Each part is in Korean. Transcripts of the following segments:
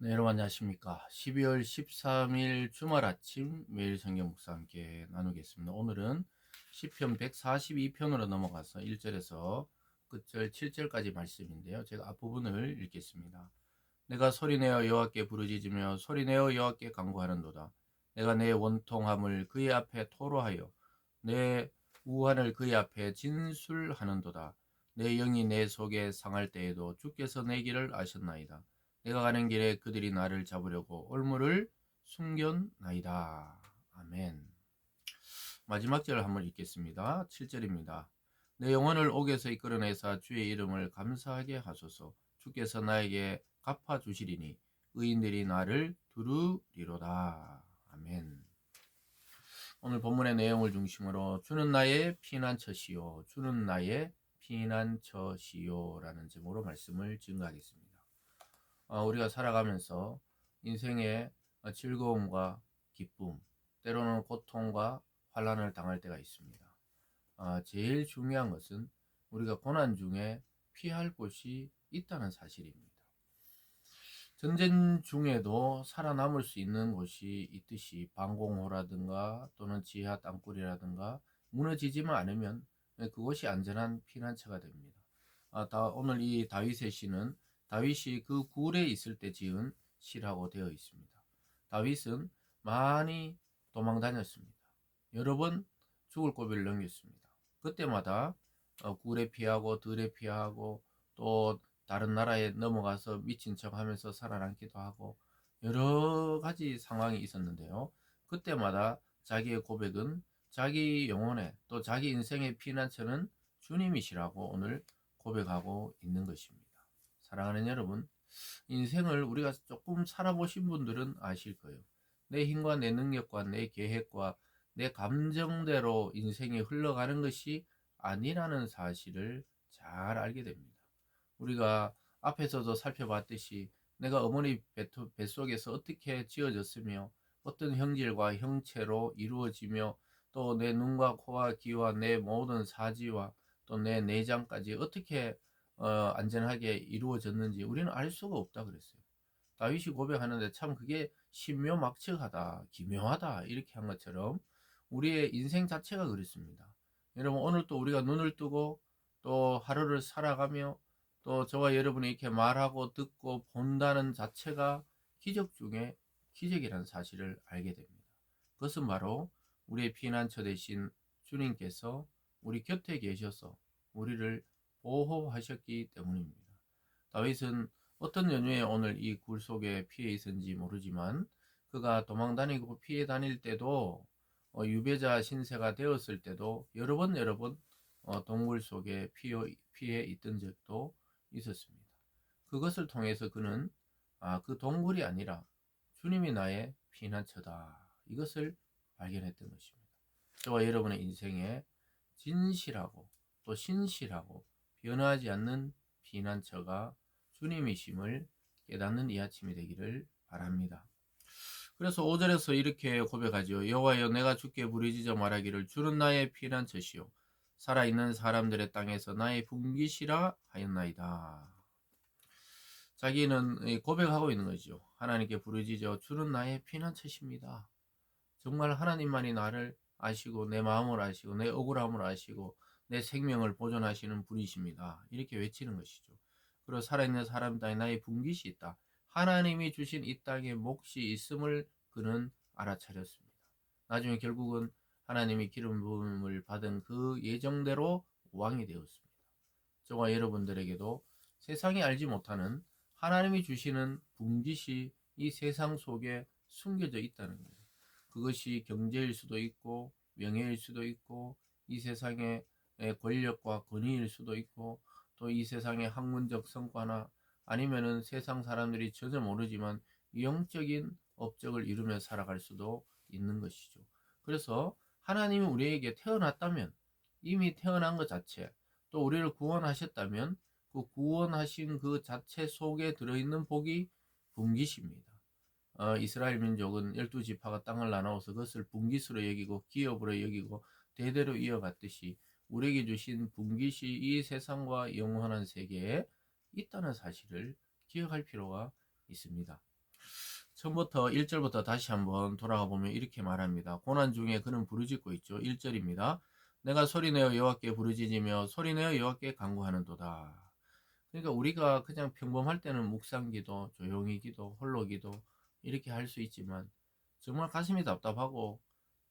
네, 여러분 안녕하십니까. 12월 13일 주말 아침 매일 성경 묵상 함께 나누겠습니다. 오늘은 시편 142편으로 넘어가서 1절에서 끝절 7절까지 말씀인데요. 제가 앞부분을 읽겠습니다. 내가 소리내어 여호와께 부르짖으며 소리내어 여호와께 간구하는도다. 내가 내 원통함을 그의 앞에 토로하여 내 우환을 그의 앞에 진술하는도다. 내 영이 내 속에 상할 때에도 주께서 내 길을 아셨나이다. 내가 가는 길에 그들이 나를 잡으려고 올무를 숨겼나이다. 아멘. 마지막 절을 한번 읽겠습니다. 7절입니다. 내 영혼을 옥에서 이끌어내사 주의 이름을 감사하게 하소서. 주께서 나에게 갚아주시리니 의인들이 나를 두루리로다. 아멘. 오늘 본문의 내용을 중심으로 주는 나의 피난처시요 주는 나의 피난처시요 라는 제목으로 말씀을 증거하겠습니다. 우리가 살아가면서 인생의 즐거움과 기쁨, 때로는 고통과 환난을 당할 때가 있습니다. 제일 중요한 것은 우리가 고난 중에 피할 곳이 있다는 사실입니다. 전쟁 중에도 살아남을 수 있는 곳이 있듯이 방공호라든가 또는 지하 땅굴이라든가 무너지지만 않으면 그곳이 안전한 피난처가 됩니다. 오늘 이 다윗의 시는 다윗이 그 굴에 있을 때 지은 시라고 되어 있습니다. 다윗은 많이 도망 다녔습니다. 여러 번 죽을 고비를 넘겼습니다. 그때마다 굴에 피하고 들에 피하고 또 다른 나라에 넘어가서 미친 척 하면서 살아남기도 하고 여러 가지 상황이 있었는데요. 그때마다 자기의 고백은 자기 영혼의 또 자기 인생의 피난처는 주님이시라고 오늘 고백하고 있는 것입니다. 사랑하는 여러분, 인생을 우리가 조금 살아보신 분들은 아실 거예요. 내 힘과 내 능력과 내 계획과 내 감정대로 인생이 흘러가는 것이 아니라는 사실을 잘 알게 됩니다. 우리가 앞에서도 살펴봤듯이 내가 어머니 뱃속에서 어떻게 지어졌으며 어떤 형질과 형체로 이루어지며 또 내 눈과 코와 귀와 내 모든 사지와 또 내 내장까지 어떻게 안전하게 이루어졌는지 우리는 알 수가 없다 그랬어요. 다윗이 고백하는데 참 그게 신묘막측하다, 기묘하다 이렇게 한 것처럼 우리의 인생 자체가 그렇습니다. 여러분 오늘 또 우리가 눈을 뜨고 또 하루를 살아가며 또 저와 여러분이 이렇게 말하고 듣고 본다는 자체가 기적 중에 기적이라는 사실을 알게 됩니다. 그것은 바로 우리의 피난처 되신 주님께서 우리 곁에 계셔서 우리를 보호하셨기 때문입니다. 다윗은 어떤 연유에 오늘 이 굴 속에 피해 있었는지 모르지만 그가 도망 다니고 피해 다닐 때도 유배자 신세가 되었을 때도 여러 번 동굴 속에 피해 있던 적도 있었습니다. 그것을 통해서 그는 그 동굴이 아니라 주님이 나의 피난처다. 이것을 발견했던 것입니다. 저와 여러분의 인생에 진실하고 또 신실하고 변하지 않는 피난처가 주님이심을 깨닫는 이 아침이 되기를 바랍니다. 그래서 5절에서 이렇게 고백하죠. 여호와여 내가 주께 부르짖어 말하기를 주는 나의 피난처시요 살아있는 사람들의 땅에서 나의 분깃이라 하였나이다. 자기는 고백하고 있는 거죠. 하나님께 부르짖어 주는 나의 피난처십니다. 정말 하나님만이 나를 아시고 내 마음을 아시고 내 억울함을 아시고 내 생명을 보존하시는 분이십니다. 이렇게 외치는 것이죠. 그리고 살아있는 사람 땅에 나의 분깃이 있다. 하나님이 주신 이 땅에 몫이 있음을 그는 알아차렸습니다. 나중에 결국은 하나님이 기름 부음을 받은 그 예정대로 왕이 되었습니다. 저와 여러분들에게도 세상이 알지 못하는 하나님이 주시는 분깃이 이 세상 속에 숨겨져 있다는 거예요. 그것이 경제일 수도 있고 명예일 수도 있고 이 세상의 권력과 권위일 수도 있고 또 이 세상의 학문적 성과나 아니면은 세상 사람들이 전혀 모르지만 영적인 업적을 이루며 살아갈 수도 있는 것이죠. 그래서 하나님이 우리에게 태어났다면 이미 태어난 것 자체 또 우리를 구원하셨다면 그 구원하신 그 자체 속에 들어있는 복이 분깃입니다. 이스라엘 민족은 12지파가 땅을 나누어서 그것을 분깃으로 여기고 기업으로 여기고 대대로 이어갔듯이 우리에게 주신 분깃이 이 세상과 영원한 세계에 있다는 사실을 기억할 필요가 있습니다. 처음부터 1절부터 다시 한번 돌아가 보면 이렇게 말합니다. 고난 중에 그는 부르짖고 있죠. 1절입니다. 내가 소리내어 여호와께 부르짖으며 소리내어 여호와께 간구하는도다. 그러니까 우리가 그냥 평범할 때는 묵상기도, 조용히 기도, 홀로 기도 이렇게 할 수 있지만 정말 가슴이 답답하고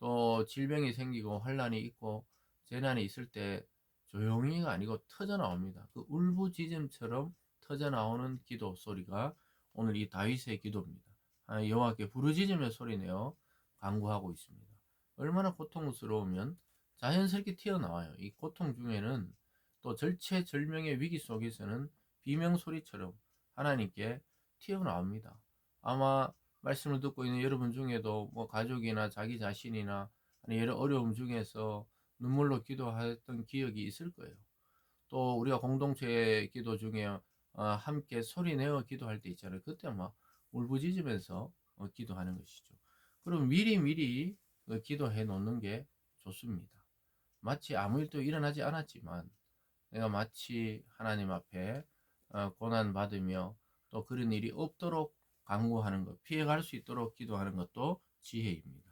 또 질병이 생기고 환란이 있고 재난이 있을 때 조용히가 아니고 터져 나옵니다. 그 울부짖음처럼 터져 나오는 기도 소리가 오늘 이 다윗의 기도입니다. 여호와께 부르짖으며 소리내어 간구하고 있습니다. 얼마나 고통스러우면 자연스럽게 튀어나와요. 이 고통 중에는 또 절체절명의 위기 속에서는 비명소리처럼 하나님께 튀어나옵니다. 아마 말씀을 듣고 있는 여러분 중에도 뭐 가족이나 자기 자신이나 여러 어려움 중에서 눈물로 기도했던 기억이 있을 거예요. 또 우리가 공동체 기도 중에 함께 소리 내어 기도할 때 있잖아요. 그때 막 울부짖으면서 기도하는 것이죠. 그럼 미리 기도해 놓는 게 좋습니다. 마치 아무 일도 일어나지 않았지만 내가 마치 하나님 앞에 고난 받으며 또 그런 일이 없도록 간구하는 것, 피해갈 수 있도록 기도하는 것도 지혜입니다.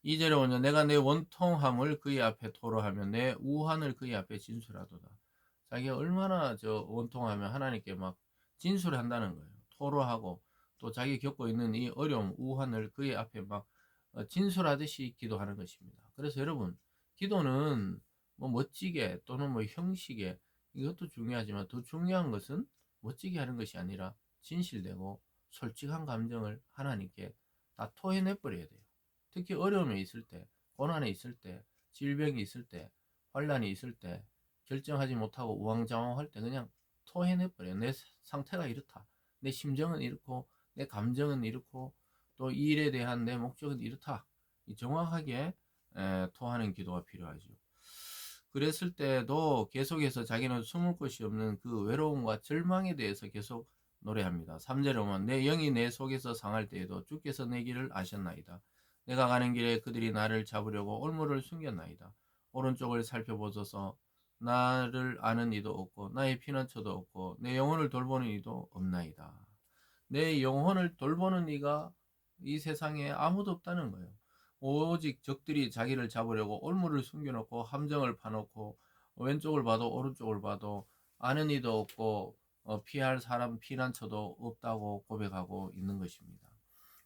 2절에 보면 내가 내 원통함을 그의 앞에 토로하며 내 우한을 그의 앞에 진술하도다. 자기가 얼마나 원통하면 하나님께 막 진술한다는 거예요. 토로하고 또 자기 겪고 있는 이 어려움, 우한을 그의 앞에 막 진술하듯이 기도하는 것입니다. 그래서 여러분, 기도는 뭐 멋지게 또는 뭐 형식에 이것도 중요하지만 더 중요한 것은 멋지게 하는 것이 아니라 진실되고 솔직한 감정을 하나님께 다 토해내 버려야 돼요. 특히 어려움에 있을 때, 고난에 있을 때, 질병이 있을 때, 환란이 있을 때, 결정하지 못하고 우왕좌왕할 때 그냥 토해내 버려요. 내 상태가 이렇다. 내 심정은 이렇고 내 감정은 이렇고 또 이 일에 대한 내 목적은 이렇다. 정확하게 토하는 기도가 필요하죠. 그랬을 때도 계속해서 자기는 숨을 곳이 없는 그 외로움과 절망에 대해서 계속 노래합니다. 3절에 보면 내 영이 내 속에서 상할 때에도 주께서 내 길을 아셨나이다. 내가 가는 길에 그들이 나를 잡으려고 올무를 숨겼나이다. 오른쪽을 살펴보소서. 나를 아는 이도 없고 나의 피난처도 없고 내 영혼을 돌보는 이도 없나이다. 내 영혼을 돌보는 이가 이 세상에 아무도 없다는 거예요. 오직 적들이 자기를 잡으려고 올무를 숨겨놓고 함정을 파놓고 왼쪽을 봐도 오른쪽을 봐도 아는 이도 없고 피할 사람 피난처도 없다고 고백하고 있는 것입니다.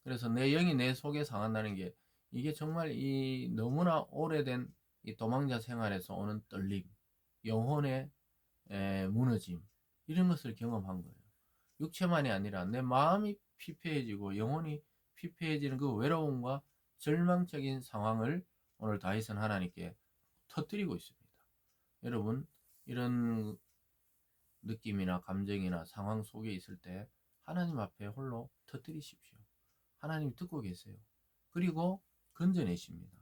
그래서 내 영이 내 속에 상한다는 게 이게 정말 이 너무나 오래된 이 도망자 생활에서 오는 떨림, 영혼의 무너짐 이런 것을 경험한 거예요. 육체만이 아니라 내 마음이 피폐해지고 영혼이 피폐해지는 그 외로움과 절망적인 상황을 오늘 다윗은 하나님께 터뜨리고 있습니다. 여러분 이런 느낌이나 감정이나 상황 속에 있을 때 하나님 앞에 홀로 터뜨리십시오. 하나님 듣고 계세요. 그리고 건져내십니다.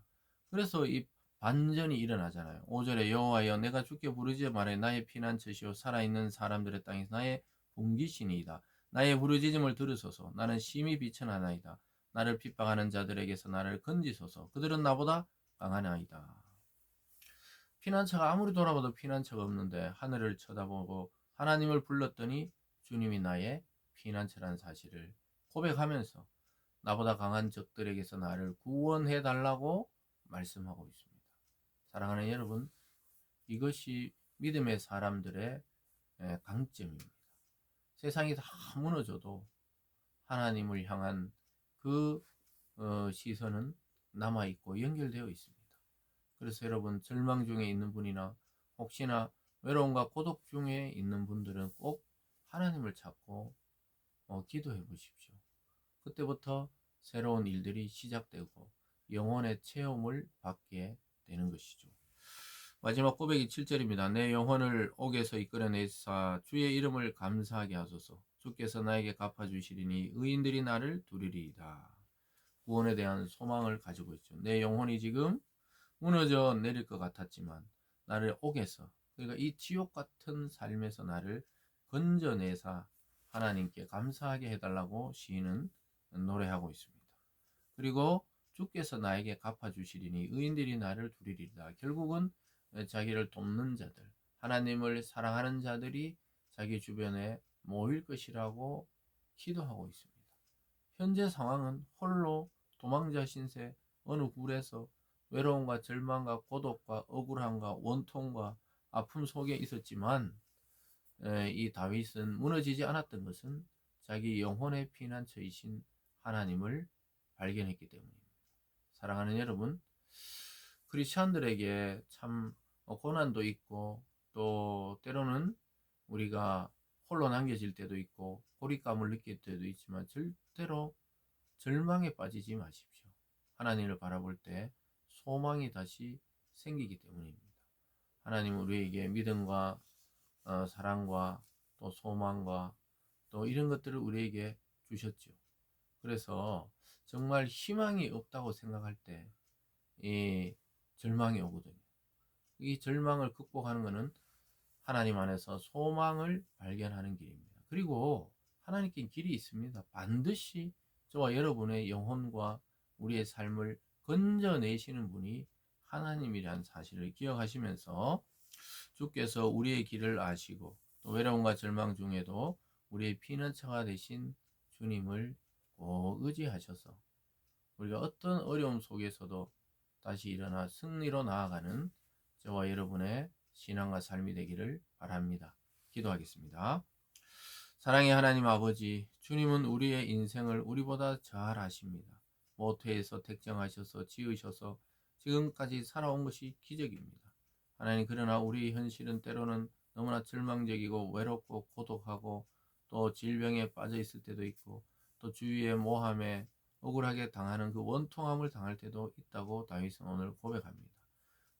그래서 이 반전이 일어나잖아요. 5절에 여호와여 내가 주께 부르짖어 말해 나의 피난처시오 살아있는 사람들의 땅에서 나의 봉기신이이다. 나의 부르짖음을 들으소서. 나는 심히 비천하나이다. 나를 핍박하는 자들에게서 나를 건지소서. 그들은 나보다 강하나이다. 피난처가 아무리 돌아봐도 피난처가 없는데 하늘을 쳐다보고 하나님을 불렀더니 주님이 나의 피난처라는 사실을 고백하면서 나보다 강한 적들에게서 나를 구원해 달라고 말씀하고 있습니다. 사랑하는 여러분, 이것이 믿음의 사람들의 강점입니다. 세상이 다 무너져도 하나님을 향한 그 시선은 남아있고 연결되어 있습니다. 그래서 여러분 절망 중에 있는 분이나 혹시나 외로움과 고독 중에 있는 분들은 꼭 하나님을 찾고 기도해 보십시오. 그때부터 새로운 일들이 시작되고 영혼의 체험을 받게 되는 것이죠. 마지막 고백이 7절입니다. 내 영혼을 옥에서 이끌어내사 주의 이름을 감사하게 하소서. 주께서 나에게 갚아주시리니 의인들이 나를 두리리이다. 구원에 대한 소망을 가지고 있죠. 내 영혼이 지금 무너져 내릴 것 같았지만 나를 옥에서 그러니까 이 지옥 같은 삶에서 나를 건져내사 하나님께 감사하게 해달라고 시인은 노래하고 있습니다. 그리고 주께서 나에게 갚아주시리니 의인들이 나를 두리리다. 결국은 자기를 돕는 자들, 하나님을 사랑하는 자들이 자기 주변에 모일 것이라고 기도하고 있습니다. 현재 상황은 홀로 도망자 신세 어느 굴에서 외로움과 절망과 고독과 억울함과 원통과 아픔 속에 있었지만 이 다윗은 무너지지 않았던 것은 자기 영혼의 피난처이신 하나님을 발견했기 때문입니다. 사랑하는 여러분, 크리스천들에게 참 고난도 있고 또 때로는 우리가 홀로 남겨질 때도 있고 고립감을 느낄 때도 있지만 절대로 절망에 빠지지 마십시오. 하나님을 바라볼 때 소망이 다시 생기기 때문입니다. 하나님은 우리에게 믿음과 사랑과 또 소망과 또 이런 것들을 우리에게 주셨죠. 그래서 정말 희망이 없다고 생각할 때 이 절망이 오거든요. 이 절망을 극복하는 것은 하나님 안에서 소망을 발견하는 길입니다. 그리고 하나님께 길이 있습니다. 반드시 저와 여러분의 영혼과 우리의 삶을 건져내시는 분이 하나님이라는 사실을 기억하시면서 주께서 우리의 길을 아시고 또 외로움과 절망 중에도 우리의 피난처가 되신 주님을 꼭 의지하셔서 우리가 어떤 어려움 속에서도 다시 일어나 승리로 나아가는 저와 여러분의 신앙과 삶이 되기를 바랍니다. 기도하겠습니다. 사랑의 하나님 아버지, 주님은 우리의 인생을 우리보다 잘 아십니다. 모태에서 택정하셔서 지으셔서 지금까지 살아온 것이 기적입니다. 하나님, 그러나 우리 현실은 때로는 너무나 절망적이고 외롭고 고독하고 또 질병에 빠져 있을 때도 있고 또 주위의 모함에 억울하게 당하는 그 원통함을 당할 때도 있다고 다윗은 오늘 고백합니다.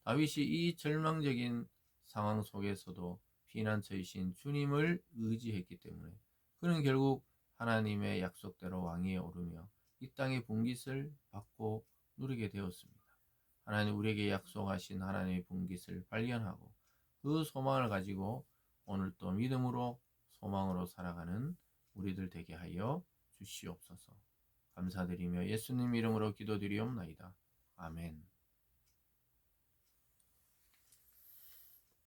다윗이 이 절망적인 상황 속에서도 피난처이신 주님을 의지했기 때문에 그는 결국 하나님의 약속대로 왕위에 오르며 이 땅의 분깃을 받고 누리게 되었습니다. 하나님, 우리에게 약속하신 하나님의 분깃을 발견하고 그 소망을 가지고 오늘 또 믿음으로 소망으로 살아가는 우리들 되게 하여 주시옵소서. 감사드리며 예수님 이름으로 기도드리옵나이다. 아멘.